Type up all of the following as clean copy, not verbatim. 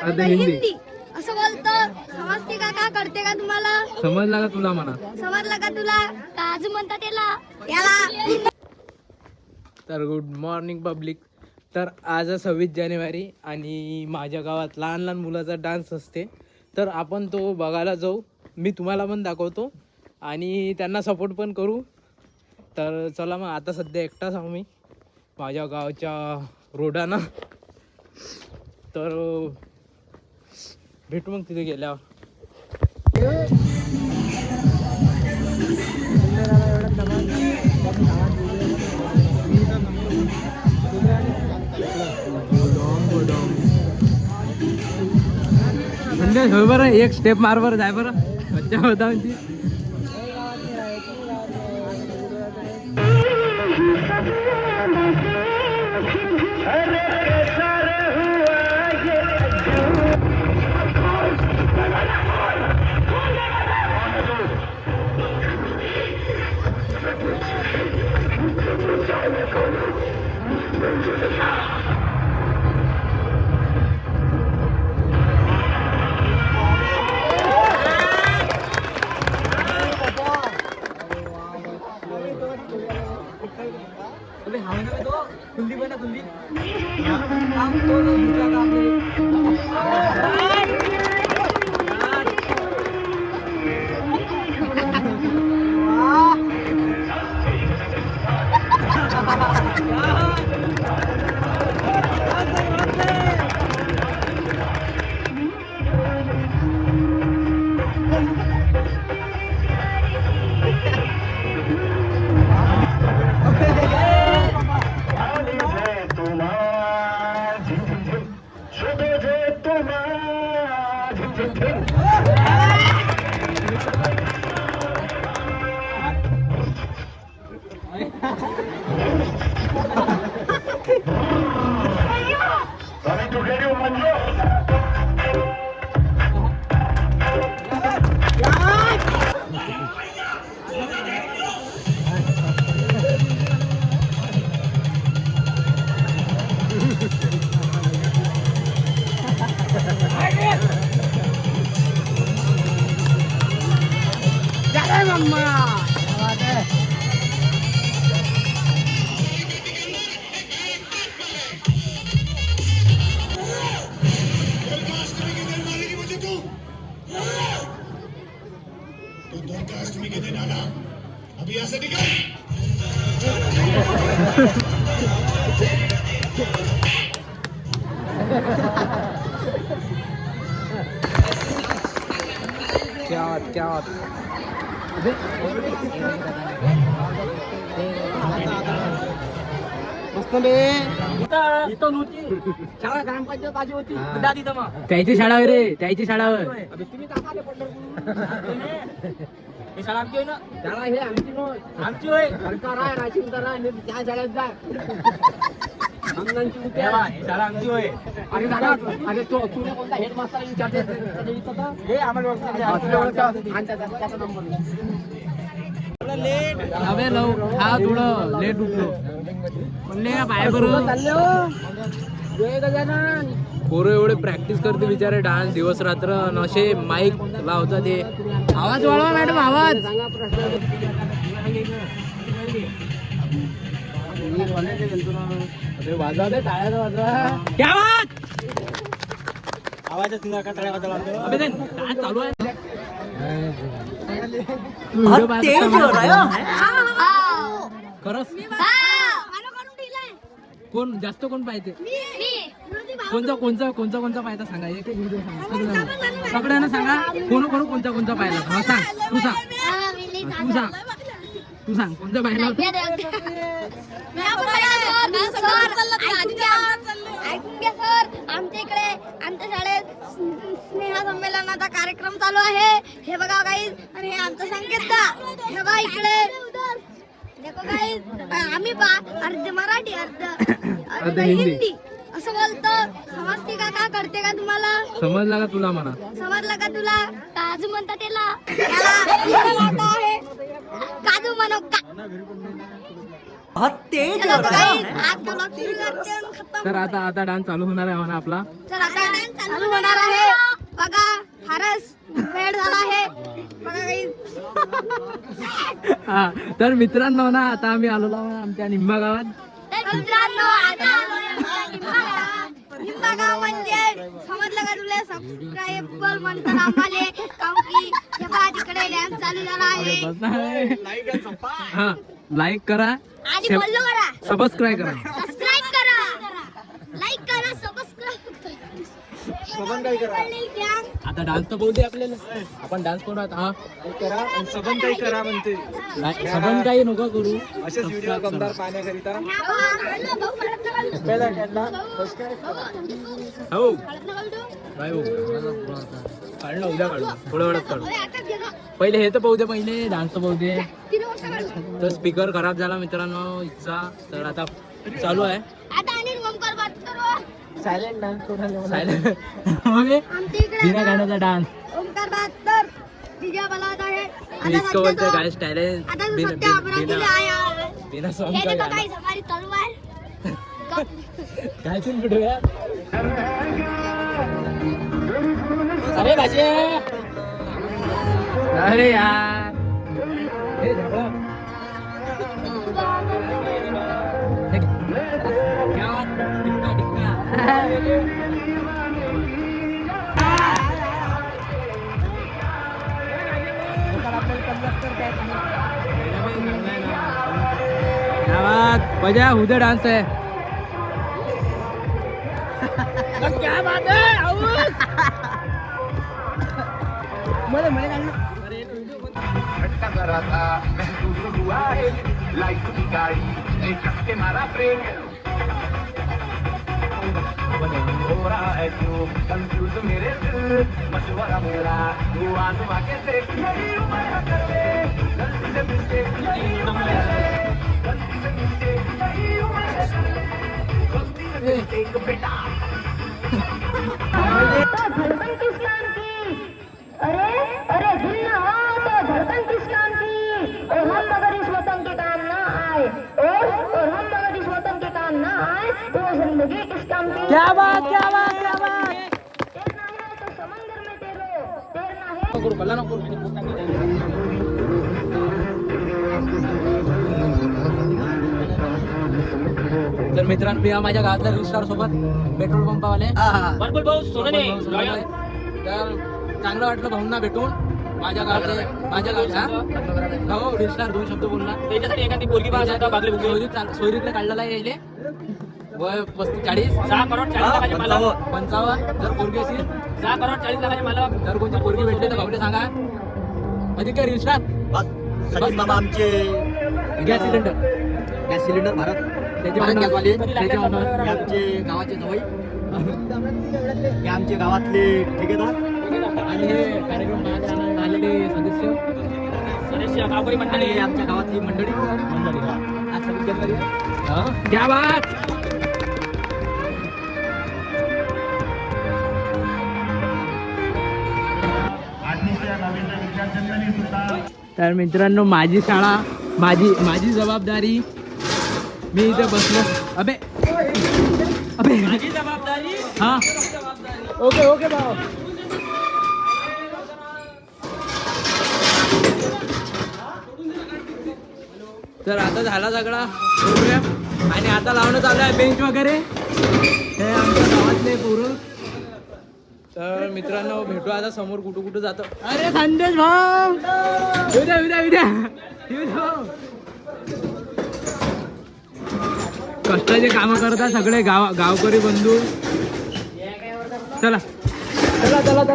अर्ध हिंदी असं बोलतो. समजते का कळते का तुम्हाला? समजला का तुला म्हणा? समजलं का तुला? काजू म्हणतात याला. तर गुड मॉर्निंग पब्लिक. तर आज 26 जानेवारी आणि माझ्या गावात लहान लहान मुलाचा डान्स असते. तर आपण तो बघायला जाऊ. मी तुम्हाला पण दाखवतो आणि त्यांना सपोर्ट पण करू. तर चला मग. आता सध्या एकटाच आहो मी माझ्या गावच्या रोडानं. तर भेटू मग तिथे गेल्यावर. बरं एक स्टेप मार बरं, जाय बरं. मज्जा होता म्हणजे. क्या बात. त्याची शाळा रे, त्याची शाळावर. शाळा आमची ना, शाळा हे आमची होय. सरकार आहे, राशीन करा आणि त्या शाळेत जा. शाळा आमची होय. अरे दादा, अरे तो तुला कोणता हेडमास्टर विचारते हे आम्हाला लेट. अबे लव हा थोडं लेट उठलो म्हणले बाय बरं. पोरं एवढे प्रॅक्टिस करते बिचारे डान्स दिवस रात्र. नशे माईक लावतात ते. आवाज वाढवा मॅडम, आवाज. वाजवा दे टाळ्या वाजवा. क्या बात. आवाजच नका टाळ्या वाजवा. अबे देन काय चालू आहे. खरंच कोण जास्त कोण पाहिजे? कोणचा पाहिजे सांगा. एक व्हिडिओ सांगा सगळ्यांना सांगा. कोणचा पाहिला. हा सांग. तू सांग कोणता पाहिला. ऐकून घ्या सर. आमच्या इकडे आमच्या शाळेत स्नेहा संमेलनाचा कार्यक्रम चालू आहे. हे बघा गाईज. आणि हे आमचं संकेत दा. हे बघा इकडे देखो गाईज. आम्ही अर्ध मराठी अर्ध हिंदी असं बोलतो. समजते का कळते का तुम्हाला? समजला का तुला म्हणा? समजलं का तुला? काजू म्हणतात याला. काजू म्हणू का? चला तर guys, आज का vlog सुरू करते आणि खतम. तर आता डान्स चालू होणार आहे म्हणा आपला. तर आता चालू होणार आहे. बघा फारच वेळ झाला आहे. बघा guys. हा तर मित्रांनो ना आता आम्ही आलो आमच्या निंबा गावात. तर मित्रांनो आता आलोय आमच्या निंबागावात. निंबागाव म्हणजे समजलं का तुला सबस्क्राईबर म्हणतात आम्हाला कारण की हे बघा तिकडे डॅन्स चालू झाला आहे. हा लाईक करा आणि फॉलो करा, सबस्क्राईब करा. सबस्क्राईब करा, लाईक करा, सबस्क्राईब करा. आता डान्स तर बोलते आपल्याला. आपण डान्स करू आता. हा करा आणि सबन काही करा म्हणते. सबन काही नको करू. असेच व्हिडिओ कमदार पाहण्याकरिता पहिला हो काय हो काढलं उद्या काढू थोड्या वेळात काढू. पहिले हे तर पाहू दे, पहिले डान्स तर पाहू दे. तर स्पीकर खराब झाला मित्रांनो इच्छा. तर आता चालू आहे आता आणि ओमकार बात करू. सायलेंट डान्स करून सायलेंट ओके आमच्या इकडे बिना गाण्याचा डान्स. ओमकार बात तर डीजे बलावत आहे. इसको बोलते काय स्टाईल आहे आता तो बिना सध्या अमरावतीला आहे. बिना सॉन्ग हे का देखो गाणं. guys, हमारी तलवार. काय सीन व्हिडिओ यार. अरे भाजी अरे यार हे झगडा. हे क्या टिक्का टिक्का. मजा उद्या डान्स आहे. क्या बात है घट्टा कराचा महसूस हुआ है लाइफ की गाड़ी एक के मारा ब्रेक हो रहा है क्यों कंफ्यूज मेरे दिल मशवरा मेरा तू आजमा के देख मेरी उम्र कर ले गलती से मिस्टेक नहीं उम्र गलती से मिस्टेक नहीं उम्र गलती से मिस्टेक बेटा धड़कन किस काम की? अरे जिन्ना हो तो धड़कन किस काम की? और हम अगर इस वतन के काम ना आए और हम अगर इस वतन के काम ना आए तो जिंदगी किस काम की? क्या बात क्या बात क्या बात. तैरना है तो समंदर में तैरो, तैरना है करू भला नको. तर मित्रांनो मी माझ्या गावातल्या रिस्टार सोबत पेट्रोल पंपावाले तर चांगलं वाटलं भाऊंना भेटून. माझ्या गावचा हो रिस्टार 2 शब्द बोलला त्याच्यासाठी एखादी पोरगी सोयरीतले काढलेला यायले वय 35-40 55 जर पोरगी असेल 6 करोड 40 लाखाची मला जर कोणती पोरगी भेटली तर भाऊने सांगा. अधिक काय रिस्टार मामा आमचे गॅस सिलेंडर भारत त्याच्यावर गॅसवाले त्याच्यावर हे आमचे गावाचे जवळ हे आमचे गावातले ठेकेदार आणि हे कार्यक्रम पाहण्यात आलेले सदस्य गावकरी मंडळी आणि आमच्या गावातली मंडळी आज सगळी जनता येईल. क्या बात. तर मित्रांनो माझी शाळा माझी जबाबदारी. मी इथे बसलो. अबे माझी जबाबदारी. हा ओके भाऊ. तर आता झाला सगळा प्रोग्राम आणि आता लावणं चालू आहे बेंच वगैरे. हे आमच्या गावातले पोरं. तर मित्रांनो भेटू आता समोर कुठं जातो. अरे संदेश भाऊ उद्या कष्टाचे काम करतात सगळे गावकरी बंधू. चला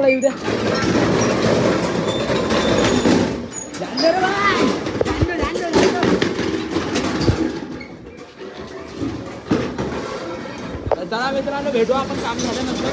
येऊ द्या. चला मित्रांनो भेटू आपण काम झाल्यानंतर.